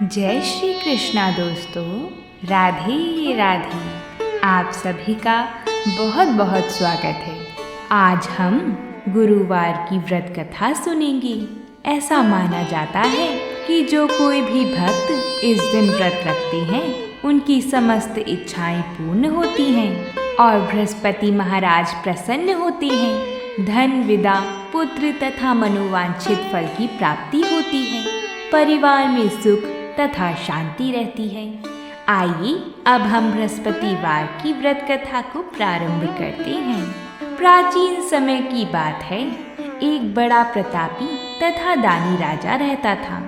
जय श्री कृष्णा दोस्तों, राधे राधे। आप सभी का बहुत बहुत स्वागत है। आज हम गुरुवार की व्रत कथा सुनेंगे। ऐसा माना जाता है कि जो कोई भी भक्त इस दिन व्रत रखते हैं उनकी समस्त इच्छाएं पूर्ण होती हैं और बृहस्पति महाराज प्रसन्न होते हैं। धन, विदा, पुत्र तथा मनोवांछित फल की प्राप्ति होती है। परिवार में सुख तथा शांति रहती है। आइए अब हम बृहस्पतिवार की व्रत कथा को प्रारंभ करते हैं। प्राचीन समय की बात है। एक बड़ा प्रतापी तथा दानी राजा रहता था।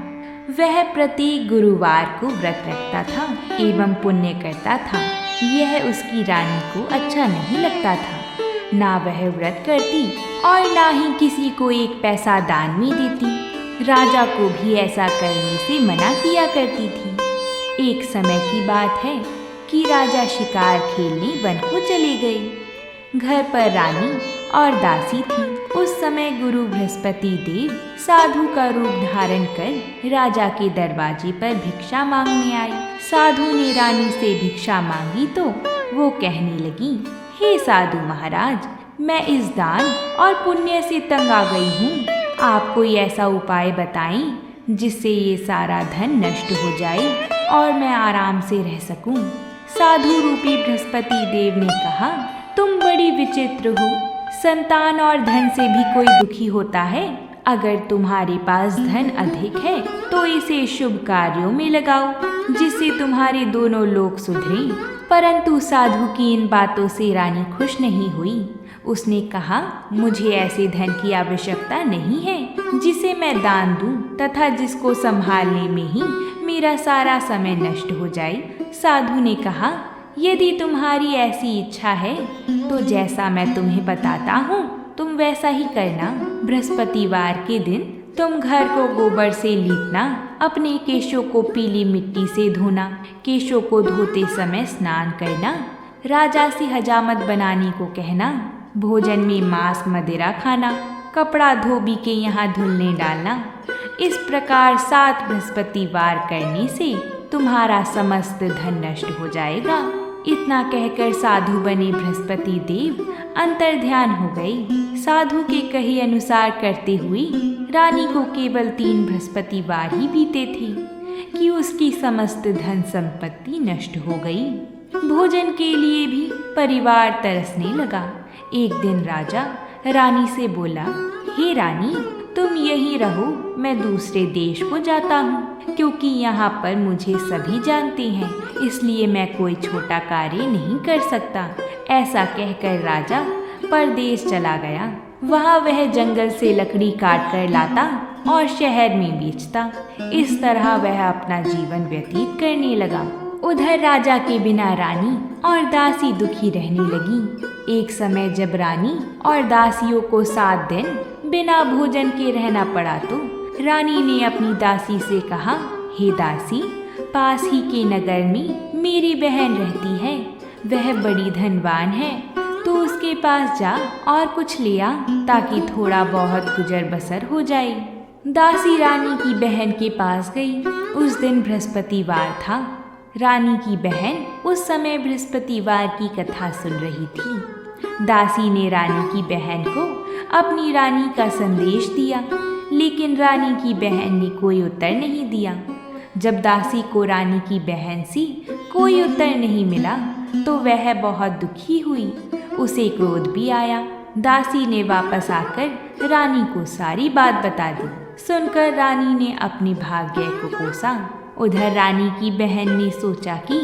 वह प्रत्येक गुरुवार को व्रत रखता था एवं पुण्य करता था। यह उसकी रानी को अच्छा नहीं लगता था। ना वह व्रत करती और ना ही किसी को एक पैसा दान में देती। राजा को भी ऐसा करने से मना किया करती थी। एक समय की बात है कि राजा शिकार खेलने वन को चले गए। घर पर रानी और दासी थी। उस समय गुरु बृहस्पति देव साधु का रूप धारण कर राजा के दरवाजे पर भिक्षा मांगने आए। साधु ने रानी से भिक्षा मांगी तो वो कहने लगी, हे साधु महाराज, मैं इस दान और पुण्य से तंग आ गई हूँ। आप कोई ऐसा उपाय बताएं जिससे ये सारा धन नष्ट हो जाए और मैं आराम से रह सकूं। साधु रूपी बृहस्पति देव ने कहा, तुम बड़ी विचित्र हो। संतान और धन से भी कोई दुखी होता है। अगर तुम्हारे पास धन अधिक है तो इसे शुभ कार्यों में लगाओ जिससे तुम्हारे दोनों लोग सुधरें। परंतु साधु की इन बातों से रानी खुश नहीं हुई। उसने कहा, मुझे ऐसे धन की आवश्यकता नहीं है जिसे मैं दान दूं तथा जिसको संभालने में ही मेरा सारा समय नष्ट हो जाए। साधु ने कहा, यदि तुम्हारी ऐसी इच्छा है तो जैसा मैं तुम्हें बताता हूँ तुम वैसा ही करना। बृहस्पतिवार के दिन तुम घर को गोबर से लीपना, अपने केशों को पीली मिट्टी से धोना, केशों को धोते समय स्नान करना, राजा से हजामत बनाने को कहना, भोजन में मांस मदिरा खाना, कपड़ा धोबी के यहाँ धुलने डालना। इस प्रकार 7 बृहस्पतिवार करने से तुम्हारा समस्त धन नष्ट हो जाएगा। इतना कहकर साधु बने बृहस्पति देव अंतर्ध्यान हो गए। साधु के कहे अनुसार करते हुए रानी को केवल 3 बृहस्पतिवार ही बीते थे कि उसकी समस्त धन संपत्ति नष्ट हो गई। भोजन के लिए भी परिवार तरसने लगा। एक दिन राजा रानी से बोला, हे रानी, तुम यहीं रहो, मैं दूसरे देश को जाता हूँ, क्योंकि यहाँ पर मुझे सभी जानते हैं, इसलिए मैं कोई छोटा कार्य नहीं कर सकता। ऐसा कहकर राजा परदेश चला गया। वहाँ वह जंगल से लकड़ी काट कर लाता और शहर में बेचता। इस तरह वह अपना जीवन व्यतीत करने लगा। उधर राजा के बिना रानी और दासी दुखी रहने लगी। एक समय जब रानी और दासियों को 7 दिन बिना भोजन के रहना पड़ा तो रानी ने अपनी दासी से कहा, हे दासी, पास ही के नगर में मेरी बहन रहती है। वह बड़ी धनवान है, तो उसके पास जा और कुछ ले आ ताकि थोड़ा बहुत गुजर बसर हो जाए। दासी रानी की बहन के पास गई। उस दिन बृहस्पतिवार था। रानी की बहन उस समय बृहस्पतिवार की कथा सुन रही थी। दासी ने रानी की बहन को अपनी रानी का संदेश दिया, लेकिन रानी की बहन ने कोई उत्तर नहीं दिया। जब दासी को रानी की बहन से कोई उत्तर नहीं मिला तो वह बहुत दुखी हुई। उसे क्रोध भी आया। दासी ने वापस आकर रानी को सारी बात बता दी। सुनकर रानी ने अपने भाग्य को कोसा। उधर रानी की बहन ने सोचा कि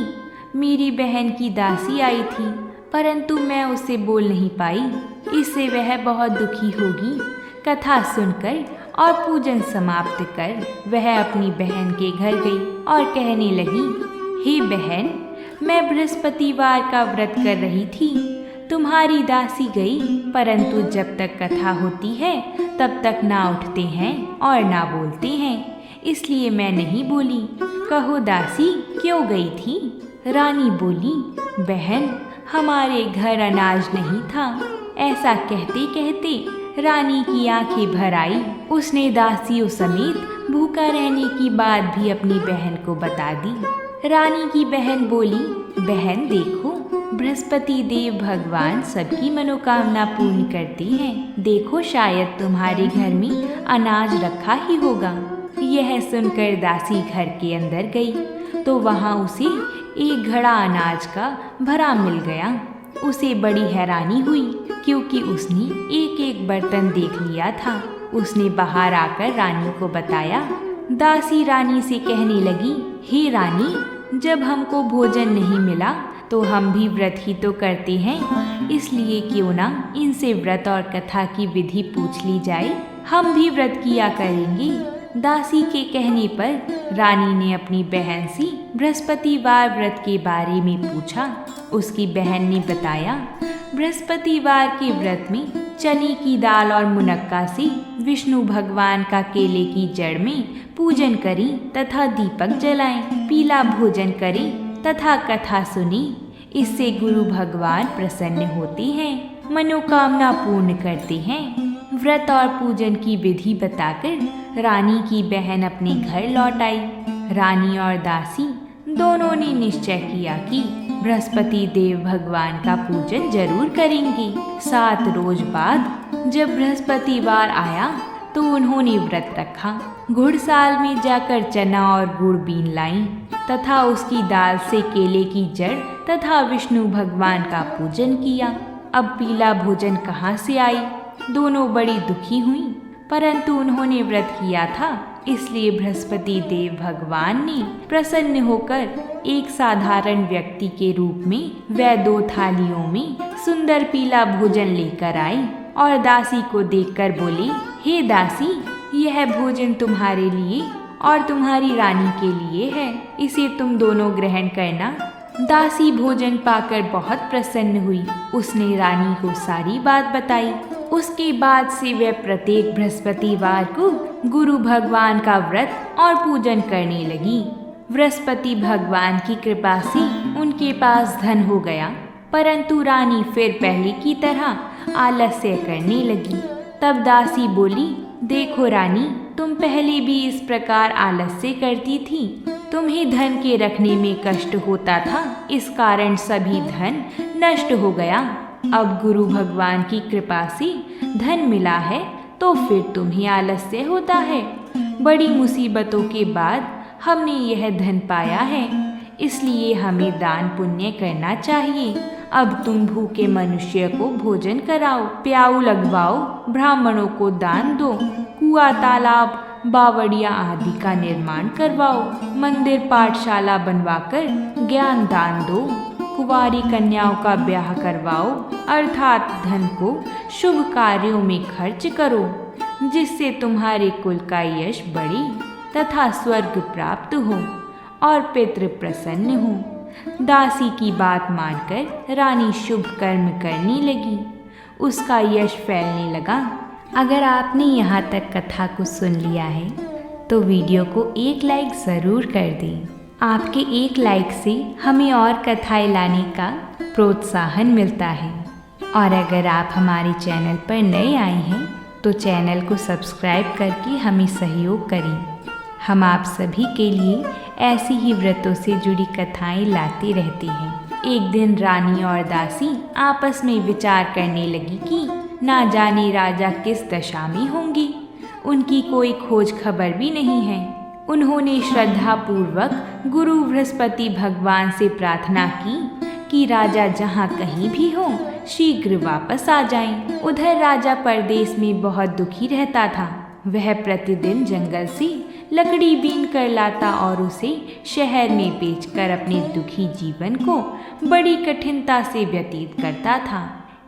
मेरी बहन की दासी आई थी, परंतु मैं उसे बोल नहीं पाई, इससे वह बहुत दुखी होगी। कथा सुनकर और पूजन समाप्त कर वह अपनी बहन के घर गई और कहने लगी, हे बहन, मैं बृहस्पतिवार का व्रत कर रही थी। तुम्हारी दासी गई, परंतु जब तक कथा होती है तब तक ना उठते हैं और ना बोलते हैं, इसलिए मैं नहीं बोली। कहो दासी, क्यों गई थी? रानी बोली, बहन, हमारे घर अनाज नहीं था। ऐसा कहते कहते रानी की आंखें भर आई। उसने दासियों समेत भूखा रहने की बात भी अपनी बहन को बता दी। रानी की बहन बोली, बहन देखो, बृहस्पति देव भगवान सबकी मनोकामना पूर्ण करते हैं। देखो शायद तुम्हारे घर में अनाज रखा ही होगा। यह सुनकर दासी घर के अंदर गई तो वहाँ उसे एक घड़ा अनाज का भरा मिल गया। उसे बड़ी हैरानी हुई क्योंकि उसने एक एक बर्तन देख लिया था। उसने बाहर आकर रानी को बताया। दासी रानी से कहने लगी, हे रानी, जब हमको भोजन नहीं मिला तो हम भी व्रत ही तो करते हैं, इसलिए क्यों ना इनसे व्रत और कथा की विधि पूछ ली जाए। हम भी व्रत किया करेंगे। दासी के कहने पर रानी ने अपनी बहन से बृहस्पतिवार व्रत के बारे में पूछा। उसकी बहन ने बताया, बृहस्पतिवार के व्रत में चने की दाल और मुनक्का से विष्णु भगवान का केले की जड़ में पूजन करें तथा दीपक जलाएं, पीला भोजन करें तथा कथा सुनी। इससे गुरु भगवान प्रसन्न होते हैं, मनोकामना पूर्ण करते हैं। व्रत और पूजन की विधि बताकर रानी की बहन अपने घर लौट आई। रानी और दासी दोनों ने निश्चय किया कि बृहस्पति देव भगवान का पूजन जरूर करेंगे। 7 रोज बाद जब बृहस्पतिवार आया तो उन्होंने व्रत रखा। घुड़साल में जाकर चना और गुड़ बीन लाई तथा उसकी दाल से केले की जड़ तथा विष्णु भगवान का पूजन किया। अब पीला भोजन कहाँ से आई? दोनों बड़ी दुखी हुईं, परंतु उन्होंने व्रत किया था, इसलिए बृहस्पति देव भगवान ने प्रसन्न होकर एक साधारण व्यक्ति के रूप में वह 2 थालियों में सुंदर पीला भोजन लेकर आए और दासी को देखकर बोले, हे दासी, यह भोजन तुम्हारे लिए और तुम्हारी रानी के लिए है, इसे तुम दोनों ग्रहण करना। दासी भोजन पाकर बहुत प्रसन्न हुई। उसने रानी को सारी बात बताई। उसके बाद से वह प्रत्येक बृहस्पतिवार को गुरु भगवान का व्रत और पूजन करने लगी। बृहस्पति भगवान की कृपा से उनके पास धन हो गया, परंतु रानी फिर पहले की तरह आलस्य करने लगी। तब दासी बोली, देखो रानी, तुम पहले भी इस प्रकार आलस्य करती थी। तुम्हें धन के रखने में कष्ट होता था, इस कारण सभी धन नष्ट हो गया। अब गुरु भगवान की कृपा से धन मिला है तो फिर तुम्हें आलस्य होता है। बड़ी मुसीबतों के बाद हमने यह धन पाया है, इसलिए हमें दान पुण्य करना चाहिए। अब तुम भूखे मनुष्य को भोजन कराओ, प्याऊ लगवाओ, ब्राह्मणों को दान दो, कुआं तालाब बावड़िया आदि का निर्माण करवाओ, मंदिर पाठशाला बनवाकर ज्ञान दान दो, कुंवारी कन्याओं का ब्याह करवाओ, अर्थात धन को शुभ कार्यों में खर्च करो, जिससे तुम्हारे कुल का यश बढ़े तथा स्वर्ग प्राप्त हो और पितृ प्रसन्न हो। दासी की बात मानकर रानी शुभ कर्म करने लगी। उसका यश फैलने लगा। अगर आपने यहाँ तक कथा को सुन लिया है तो वीडियो को एक लाइक ज़रूर कर दें। आपके एक लाइक से हमें और कथाएं लाने का प्रोत्साहन मिलता है। और अगर आप हमारे चैनल पर नए आए हैं तो चैनल को सब्सक्राइब करके हमें सहयोग करें। हम आप सभी के लिए ऐसी ही व्रतों से जुड़ी कथाएं लाते रहते हैं। एक दिन रानी और दासी आपस में विचार करने लगी कि ना जाने राजा किस दशा में होंगे, उनकी कोई खोज खबर भी नहीं है। उन्होंने श्रद्धा पूर्वक गुरु बृहस्पति भगवान से प्रार्थना की कि राजा जहाँ कहीं भी हो शीघ्र वापस आ जाएं। उधर राजा परदेश में बहुत दुखी रहता था। वह प्रतिदिन जंगल से लकड़ी बीन कर लाता और उसे शहर में बेचकर अपने दुखी जीवन को बड़ी कठिनता से व्यतीत करता था।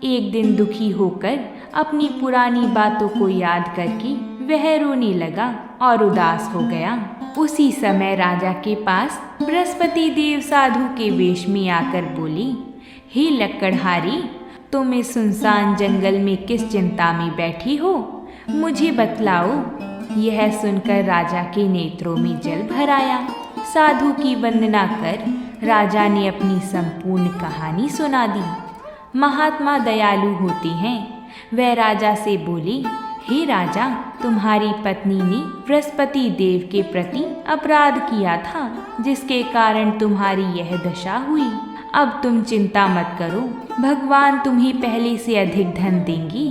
एक दिन दुखी होकर अपनी पुरानी बातों को याद करके वह रोने लगा और उदास हो गया। उसी समय राजा के पास बृहस्पति देव साधु के वेश में आकर बोले, हे लकड़हारी, तुम इस सुनसान जंगल में किस चिंता में बैठी हो, मुझे बतलाओ। यह सुनकर राजा के नेत्रों में जल भर आया। साधु की वंदना कर राजा ने अपनी संपूर्ण कहानी सुना दी। महात्मा दयालु होते हैं। वह राजा से बोली, हे राजा, तुम्हारी पत्नी ने बृहस्पति देव के प्रति अपराध किया था, जिसके कारण तुम्हारी यह दशा हुई। अब तुम चिंता मत करो, भगवान तुम्हें पहले से अधिक धन देंगे।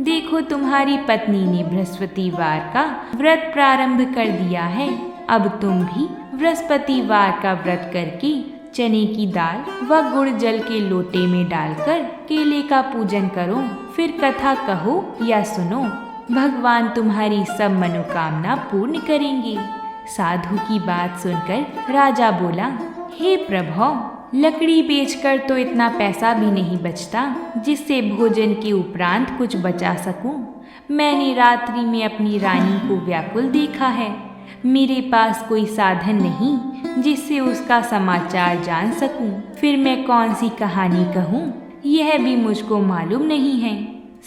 देखो, तुम्हारी पत्नी ने बृहस्पतिवार का व्रत प्रारंभ कर दिया है। अब तुम भी बृहस्पतिवार का व्रत करके चने की दाल व गुड़ जल के लोटे में डालकर केले का पूजन करो, फिर कथा कहो या सुनो। भगवान तुम्हारी सब मनोकामना पूर्ण करेंगे। साधु की बात सुनकर राजा बोला, हे प्रभु, लकड़ी बेचकर तो इतना पैसा भी नहीं बचता जिससे भोजन के उपरांत कुछ बचा सकूं। मैंने रात्रि में अपनी रानी को व्याकुल देखा है। मेरे पास कोई साधन नहीं जिससे उसका समाचार जान सकूं। फिर मैं कौन सी कहानी कहूं, यह भी मुझको मालूम नहीं है।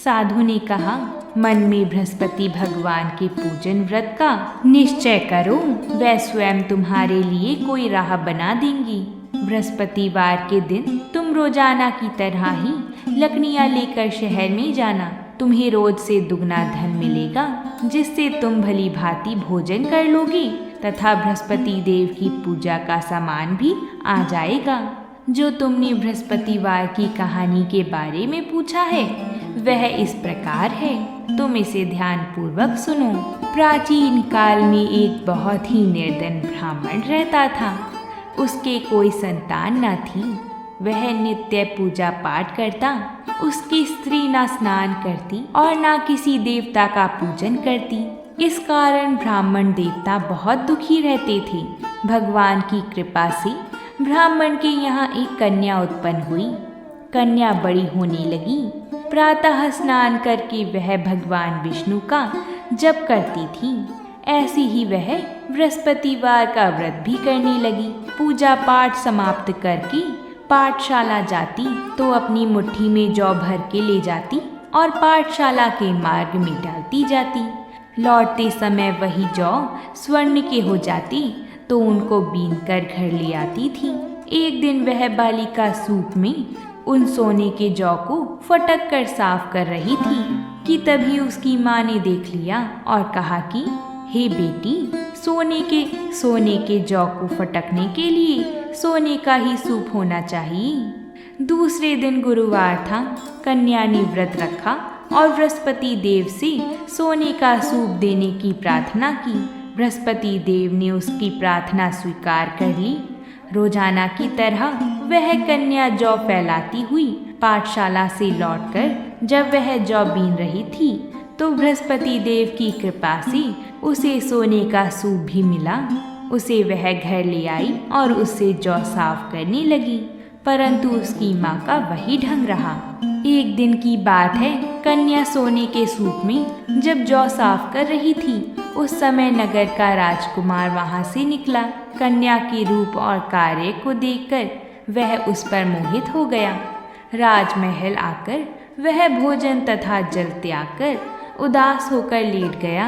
साधु ने कहा, मन में बृहस्पति भगवान के पूजन व्रत का निश्चय करो, वह स्वयं तुम्हारे लिए कोई राह बना देंगी। बृहस्पतिवार के दिन तुम रोजाना की तरह ही लकड़ियाँ लेकर शहर में जाना। तुम्हें रोज से दुगना धन मिलेगा, जिससे तुम भली भांति भोजन कर लोगे तथा बृहस्पति देव की पूजा का सामान भी आ जाएगा। जो तुमने बृहस्पतिवार की कहानी के बारे में पूछा है वह इस प्रकार है, तुम इसे ध्यान पूर्वक सुनो। प्राचीन काल में एक बहुत ही निर्धन ब्राह्मण रहता था। उसके कोई संतान न थी। वह नित्य पूजा पाठ करता। उसकी स्त्री ना स्नान करती और ना किसी देवता का पूजन करती। इस कारण ब्राह्मण देवता बहुत दुखी रहते थे। भगवान की कृपा से ब्राह्मण के यहाँ एक कन्या उत्पन्न हुई। कन्या बड़ी होने लगी। प्रातः स्नान करके वह भगवान विष्णु का जप करती थी। ऐसी ही वह बृहस्पतिवार का व्रत भी करने लगी। पूजा पाठ समाप्त करके पाठशाला जाती तो अपनी मुट्ठी में जौ भर के ले जाती और पाठशाला के मार्ग में डालती जाती। लौटते समय वही जौ स्वर्ण के हो जाती तो उनको बीन कर घर ले आती थी। एक दिन वह बालिका सूप में उन सोने के जौ को फटक कर साफ कर रही थी कि तभी उसकी माँ ने देख लिया और कहा कि हे बेटी, सोने के जौ को फटकने के लिए सोने का ही सूप होना चाहिए। दूसरे दिन गुरुवार था। कन्या ने व्रत रखा और बृहस्पति देव से सोने का सूप देने की प्रार्थना की। बृहस्पति देव ने उसकी प्रार्थना स्वीकार कर ली। रोजाना की तरह वह कन्या जौ फैलाती हुई पाठशाला से लौटकर जब वह जौ बीन रही थी तो बृहस्पति देव की कृपा से उसे सोने का सूप भी मिला। उसे वह घर ले आई और उससे जौ साफ करने लगी, परंतु उसकी माँ का वही ढंग रहा। एक दिन की बात है, कन्या सोने के सूप में जब जौ साफ कर रही थी उस समय नगर का राजकुमार वहां से निकला। कन्या के रूप और कार्य को देखकर वह उस पर मोहित हो गया। राजमहल आकर वह भोजन तथा जल त्याग कर उदास होकर लेट गया।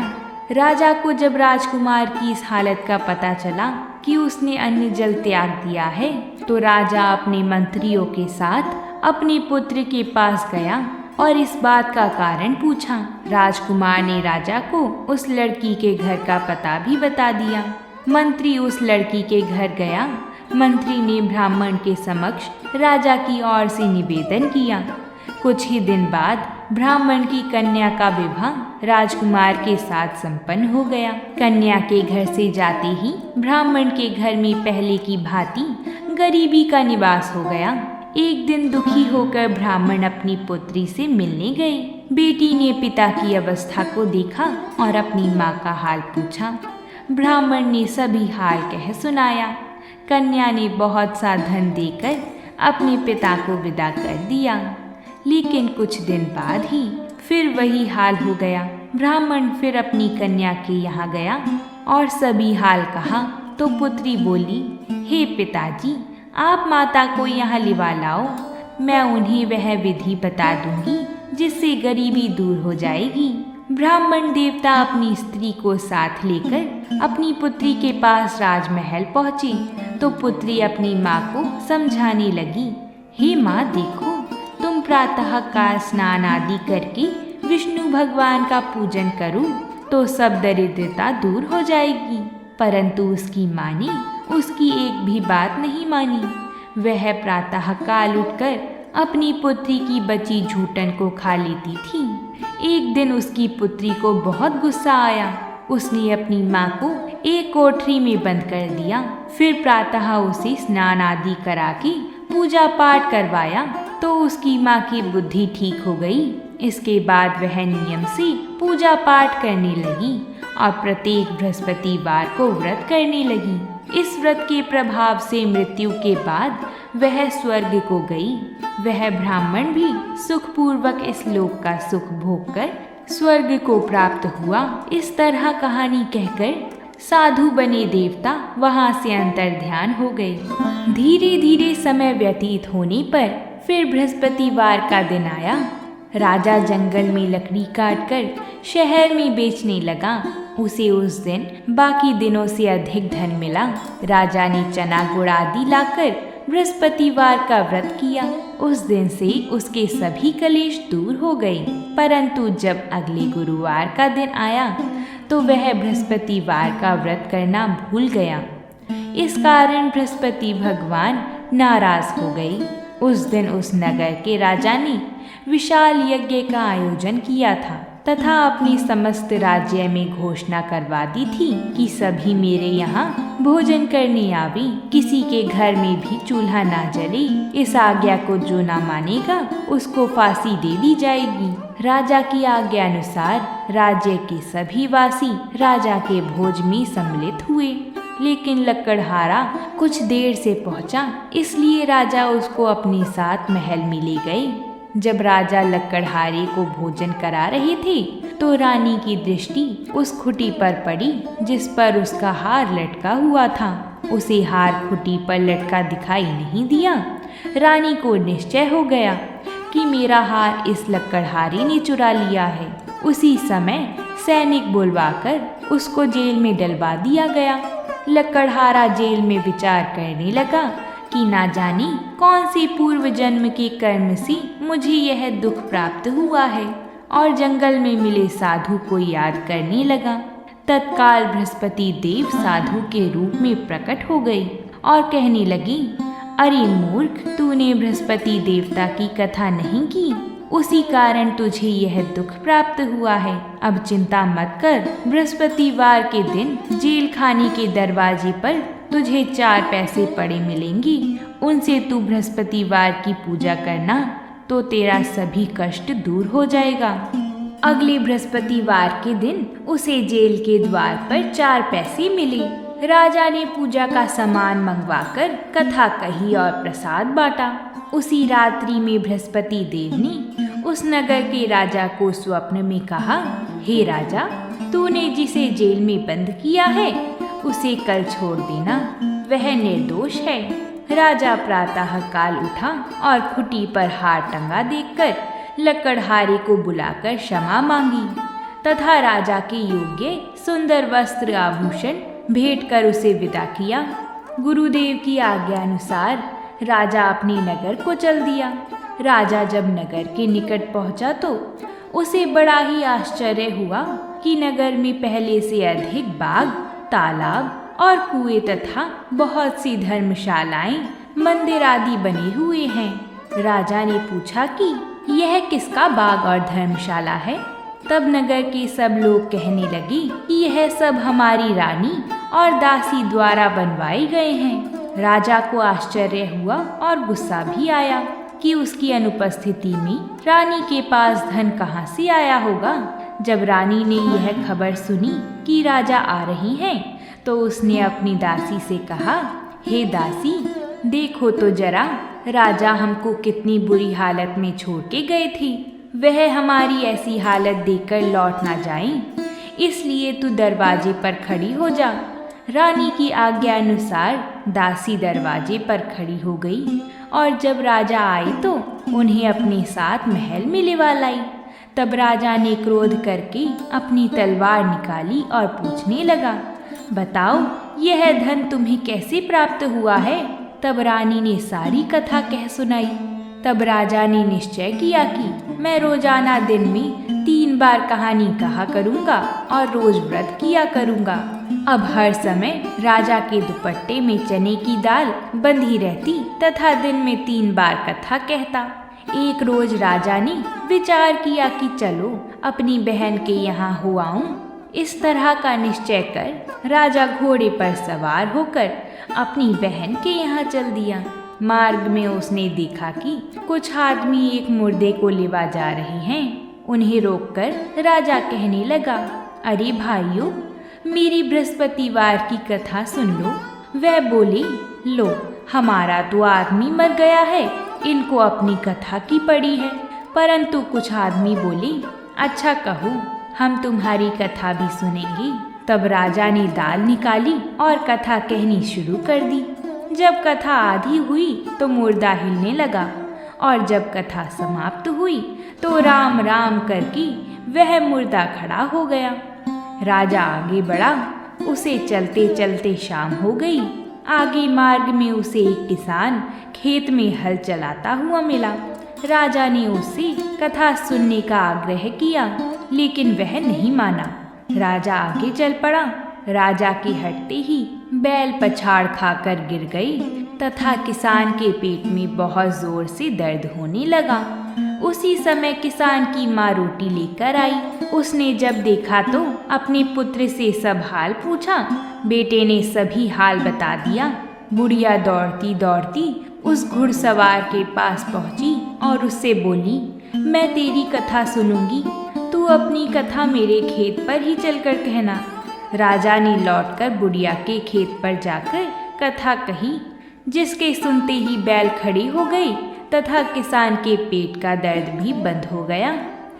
राजा को जब राजकुमार की इस हालत का पता चला कि उसने अन्न जल त्याग दिया है तो राजा अपने मंत्रियों के साथ अपने पुत्र के पास गया और इस बात का कारण पूछा। राजकुमार ने राजा को उस लड़की के घर का पता भी बता दिया। मंत्री उस लड़की के घर गया। मंत्री ने ब्राह्मण के समक्ष राजा की ओर से निवेदन किया। कुछ ही दिन बाद ब्राह्मण की कन्या का विवाह राजकुमार के साथ संपन्न हो गया। कन्या के घर से जाते ही ब्राह्मण के घर में पहले की भांति गरीबी का निवास हो गया। एक दिन दुखी होकर ब्राह्मण अपनी पुत्री से मिलने गए। बेटी ने पिता की अवस्था को देखा और अपनी माँ का हाल पूछा। ब्राह्मण ने सभी हाल कह सुनाया। कन्या ने बहुत सा धन देकर अपने पिता को विदा कर दिया, लेकिन कुछ दिन बाद ही फिर वही हाल हो गया। ब्राह्मण फिर अपनी कन्या के यहाँ गया और सभी हाल कहा तो पुत्री बोली, हे पिताजी, आप माता को यहाँ लिवा लाओ। मैं उन्हें वह विधि बता दूंगी जिससे गरीबी दूर हो जाएगी। ब्राह्मण देवता अपनी स्त्री को साथ लेकर अपनी पुत्री के पास राजमहल पहुँचे तो पुत्री अपनी माँ को समझाने लगी, हे माँ, देखो, तुम प्रातः काल स्नान आदि करके विष्णु भगवान का पूजन करूं तो सब दरिद्रता दूर हो जाएगी। परंतु उसकी माँ ने उसकी एक भी बात नहीं मानी। वह प्रातः काल उठकर अपनी पुत्री की बची झूठन को खा लेती थी। एक दिन उसकी पुत्री को बहुत गुस्सा आया। उसने अपनी माँ को एक कोठरी में बंद कर दिया। फिर प्रातः उसे स्नान आदि करा के पूजा पाठ करवाया तो उसकी माँ की बुद्धि ठीक हो गई। इसके बाद वह नियम से पूजा पाठ करने लगी और प्रत्येक बृहस्पतिवार को व्रत करने लगी। इस व्रत के प्रभाव से मृत्यु के बाद वह स्वर्ग को गई। वह ब्राह्मण भी सुखपूर्वक इस लोक का सुख भोग कर स्वर्ग को प्राप्त हुआ। इस तरह कहानी कहकर साधु बने देवता वहां से अंतर्ध्यान हो गए। धीरे धीरे समय व्यतीत होने पर फिर बृहस्पतिवार का दिन आया। राजा जंगल में लकड़ी काटकर शहर में बेचने लगा। उसे उस दिन बाकी दिनों से अधिक धन मिला। राजा ने चना गुड़ आदि लाकर बृहस्पतिवार का व्रत किया। उस दिन से उसके सभी कलेश दूर हो गए। परंतु जब अगले गुरुवार का दिन आया तो वह बृहस्पतिवार का व्रत करना भूल गया। इस कारण बृहस्पति भगवान नाराज हो गए। उस दिन उस नगर के राजा ने विशाल यज्ञ का आयोजन किया था तथा अपनी समस्त राज्य में घोषणा करवा दी थी कि सभी मेरे यहाँ भोजन करने आवे। किसी के घर में भी चूल्हा ना जले। इस आज्ञा को जो ना मानेगा उसको फांसी दे दी जाएगी। राजा की आज्ञा अनुसार राज्य के सभी वासी राजा के भोज में सम्मिलित हुए। लेकिन लकड़हारा कुछ देर से पहुंचा, इसलिए राजा उसको अपने साथ महल में ले गए। जब राजा लकड़हारे को भोजन करा रहे थे तो रानी की दृष्टि उस खुटी पर पड़ी जिस पर उसका हार लटका हुआ था। उसे हार खुटी पर लटका दिखाई नहीं दिया। रानी को निश्चय हो गया कि मेरा हार इस लकड़हारे ने चुरा लिया है। उसी समय सैनिक बुलवाकर उसको जेल में डलवा दिया गया। लकड़हारा जेल में विचार करने लगा कि ना जाने कौन से पूर्व जन्म के कर्म से मुझे यह दुख प्राप्त हुआ है, और जंगल में मिले साधु को याद करने लगा। तत्काल बृहस्पति देव साधु के रूप में प्रकट हो गई और कहने लगी, अरे मूर्ख, तूने बृहस्पति देवता की कथा नहीं की, उसी कारण तुझे यह दुख प्राप्त हुआ है। अब चिंता मत कर। बृहस्पतिवार के दिन जेल खाने के दरवाजे पर तुझे 4 पैसे पड़े मिलेंगे। उनसे तू बृहस्पतिवार की पूजा करना तो तेरा सभी कष्ट दूर हो जाएगा। अगले बृहस्पतिवार के दिन उसे जेल के द्वार पर 4 पैसे मिले। राजा ने पूजा का सामान मंगवाकर कथा कही और प्रसाद बांटा। उसी रात्रि में बृहस्पति देव ने उस नगर के राजा को स्वप्न में कहा, हे राजा, तूने जिसे जेल में बंद किया है उसे कल छोड़ देना, वह निर्दोष है। राजा प्रातः काल उठा और खुटी पर हार टंगा देखकर लकड़हारे को बुलाकर क्षमा मांगी तथा राजा के योग्य सुंदर वस्त्र आभूषण भेंट कर उसे विदा किया। गुरुदेव की आज्ञा अनुसार राजा अपने नगर को चल दिया। राजा जब नगर के निकट पहुंचा तो उसे बड़ा ही आश्चर्य हुआ कि नगर में पहले से अधिक बाग, तालाब और कुएं तथा बहुत सी धर्मशालाएं, मंदिर आदि बने हुए हैं। राजा ने पूछा कि यह किसका बाग और धर्मशाला है। तब नगर के सब लोग कहने लगे कि यह सब हमारी रानी और दासी द्वारा बनवाए गए हैं। राजा को आश्चर्य हुआ और गुस्सा भी आया कि उसकी अनुपस्थिति में रानी के पास धन कहाँ से आया होगा। जब रानी ने यह खबर सुनी कि राजा आ रही हैं, तो उसने अपनी दासी से कहा, हे दासी, देखो तो जरा, राजा हमको कितनी बुरी हालत में छोड़ के गए थे। वह हमारी ऐसी हालत देखकर लौट ना जाएं, इसलिए तू दरवाजे पर खड़ी हो जा। रानी की आज्ञा अनुसार दासी दरवाजे पर खड़ी हो गई और जब राजा आए तो उन्हें अपने साथ महल में लिवा लाई। तब राजा ने क्रोध करके अपनी तलवार निकाली और पूछने लगा, बताओ यह धन तुम्हें कैसे प्राप्त हुआ है। तब रानी ने सारी कथा कह सुनाई। तब राजा ने निश्चय किया कि मैं रोजाना दिन में 3 बार कहानी कहा करूँगा और रोज व्रत किया करूँगा। अब हर समय राजा के दुपट्टे में चने की दाल बंधी रहती तथा दिन में 3 बार कथा कहता। एक रोज राजा ने विचार किया कि चलो अपनी बहन के यहाँ हो आऊं। इस तरह का निश्चय कर राजा घोड़े पर सवार होकर अपनी बहन के यहाँ चल दिया। मार्ग में उसने देखा कि कुछ आदमी एक मुर्दे को लेवा जा रहे हैं। उन्हें रोककर राजा कहने लगा, अरे भाइयों, मेरी बृहस्पतिवार की कथा सुन लो। वह बोले, लो, हमारा तो आदमी मर गया है, इनको अपनी कथा की पड़ी है। परंतु कुछ आदमी बोले, अच्छा कहो, हम तुम्हारी कथा भी सुनेंगे। तब राजा ने दाल निकाली और कथा कहनी शुरू कर दी। जब कथा आधी हुई तो मुर्दा हिलने लगा और जब कथा समाप्त हुई तो राम राम करके वह मुर्दा खड़ा हो गया। राजा आगे बढ़ा। उसे चलते चलते शाम हो गई। आगे मार्ग में उसे एक किसान खेत में हल चलाता हुआ मिला। राजा ने उससे कथा सुनने का आग्रह किया, लेकिन वह नहीं माना। राजा आगे चल पड़ा। राजा के हटते ही बैल पछाड़ खाकर गिर गई तथा किसान के पेट में बहुत जोर से दर्द होने लगा। उसी समय किसान की माँ रोटी लेकर आई। उसने जब देखा तो अपने पुत्र से सब हाल पूछा। बेटे ने सभी हाल बता दिया। बुढ़िया दौड़ती दौड़ती उस घुड़सवार के पास पहुंची और उससे बोली, मैं तेरी कथा सुनूंगी, तू अपनी कथा मेरे खेत पर ही चलकर कहना। राजा ने लौटकर बुढ़िया के खेत पर जाकर कथा कही, जिसके सुनते ही बैल खड़ी हो गई तथा किसान के पेट का दर्द भी बंद हो गया।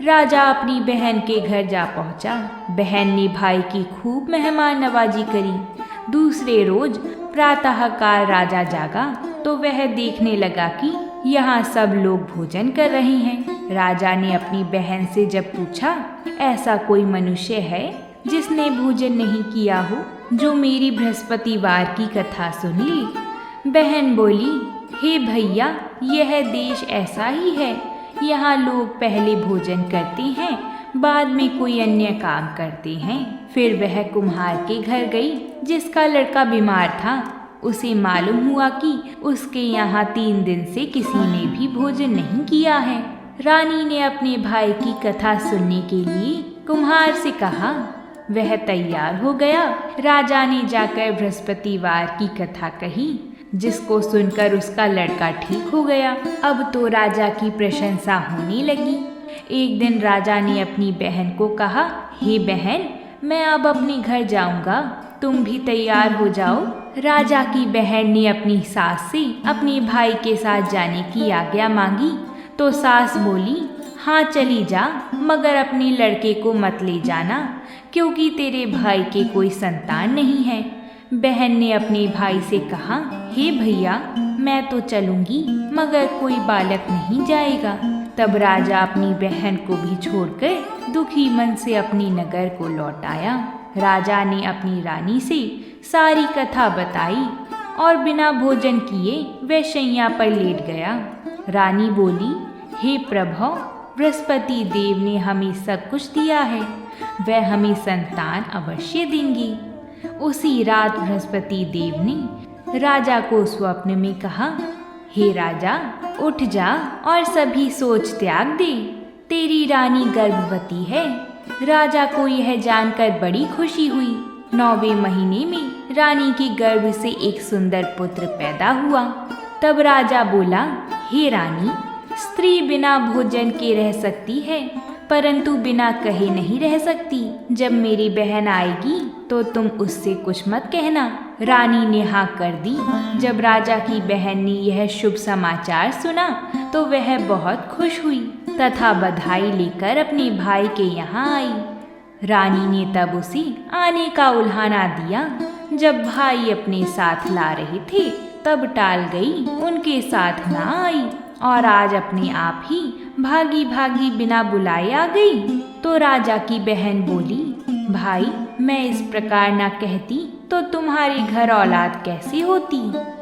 राजा अपनी बहन के घर जा पहुंचा। बहन ने भाई की खूब मेहमान नवाजी करी। दूसरे रोज प्रातःकाल राजा जागा तो वह देखने लगा कि यहाँ सब लोग भोजन कर रहे हैं। राजा ने अपनी बहन से जब पूछा, ऐसा कोई मनुष्य है जिसने भोजन नहीं किया हो, जो मेरी बृहस्पतिवार की कथा सुन ली? बहन बोली, हे भैया, यह देश ऐसा ही है। यहाँ लोग पहले भोजन करते हैं, बाद में कोई अन्य काम करते हैं। फिर वह कुम्हार के घर गई जिसका लड़का बीमार था। उसे मालूम हुआ कि उसके यहाँ 3 दिन से किसी ने भी भोजन नहीं किया है। रानी ने अपने भाई की कथा सुनने के लिए कुम्हार से कहा। वह तैयार हो गया। राजा ने जाकर बृहस्पतिवार की कथा कही, जिसको सुनकर उसका लड़का ठीक हो गया। अब तो राजा की प्रशंसा होने लगी। एक दिन राजा ने अपनी बहन को कहा, हे बहन, मैं अब अपने घर जाऊंगा, तुम भी तैयार हो जाओ। राजा की बहन ने अपनी सास से अपने भाई के साथ जाने की आज्ञा मांगी तो सास बोली, हाँ चली जा, मगर अपने लड़के को मत ले जाना, क्योंकि तेरे भाई के कोई संतान नहीं है। बहन ने अपने भाई से कहा, हे भैया, मैं तो चलूंगी, मगर कोई बालक नहीं जाएगा। तब राजा अपनी बहन को भी छोड़कर दुखी मन से अपनी नगर को लौट आया। राजा ने अपनी रानी से सारी कथा बताई और बिना भोजन किए वह शैया पर लेट गया। रानी बोली, हे प्रभु, बृहस्पति देव ने हमें सब कुछ दिया है, वह हमें संतान अवश्य देंगी। उसी रात बृहस्पति देव ने राजा को स्वप्न में कहा, हे राजा, उठ जा और सभी सोच त्याग दे, तेरी रानी गर्भवती है। राजा को यह जानकर बड़ी खुशी हुई। 9वें महीने में रानी के गर्भ से एक सुंदर पुत्र पैदा हुआ। तब राजा बोला, हे रानी, स्त्री बिना भोजन के रह सकती है, परंतु बिना कहे नहीं रह सकती। जब मेरी बहन आएगी तो तुम उससे कुछ मत कहना। रानी ने हाँ कर दी। जब राजा की बहन ने यह शुभ समाचार सुना तो वह बहुत खुश हुई तथा बधाई लेकर अपने भाई के यहाँ आई। रानी ने तब उसे आने का उल्हाना दिया। जब भाई अपने साथ ला रहे थे तब टाल गई, उनके साथ ना आई और आज अपने आप ही भागी भागी बिना बुलाए आ गई। तो राजा की बहन बोली, भाई, मैं इस प्रकार ना कहती तो तुम्हारे घर औलाद कैसे होती?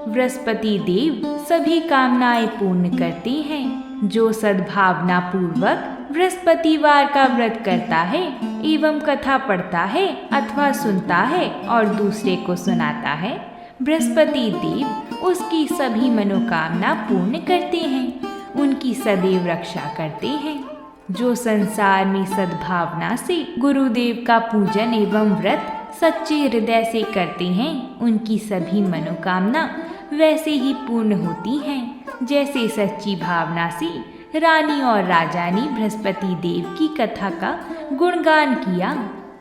बृहस्पति देव सभी कामनाएं पूर्ण करते हैं। जो सद्भावना पूर्वक बृहस्पतिवार का व्रत करता है एवं कथा पढ़ता है अथवा सुनता है और दूसरे को सुनाता है, बृहस्पति देव उसकी सभी मनोकामना पूर्ण करते हैं, उनकी सदैव रक्षा करते हैं। जो संसार में सद्भावना से गुरुदेव का पूजन एवं व्रत सच्चे हृदय से करते हैं, उनकी सभी मनोकामना वैसे ही पूर्ण होती हैं जैसे सच्ची भावना से रानी और राजा ने बृहस्पति देव की कथा का गुणगान किया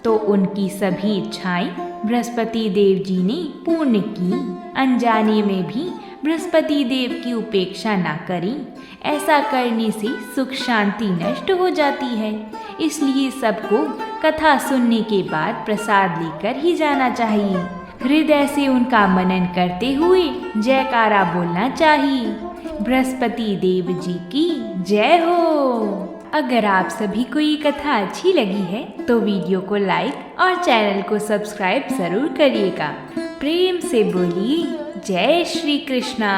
तो उनकी सभी इच्छाएं बृहस्पति देव जी ने पूर्ण की। अनजाने में भी बृहस्पति देव की उपेक्षा ना करें, ऐसा करने से सुख शांति नष्ट हो जाती है। इसलिए सबको कथा सुनने के बाद प्रसाद लेकर ही जाना चाहिए। हृदय से उनका मनन करते हुए जयकारा बोलना चाहिए। बृहस्पति देव जी की जय हो। अगर आप सभी को ये कथा अच्छी लगी है तो वीडियो को लाइक और चैनल को सब्सक्राइब जरूर करिएगा। प्रेम से बोलिए जय श्री कृष्णा।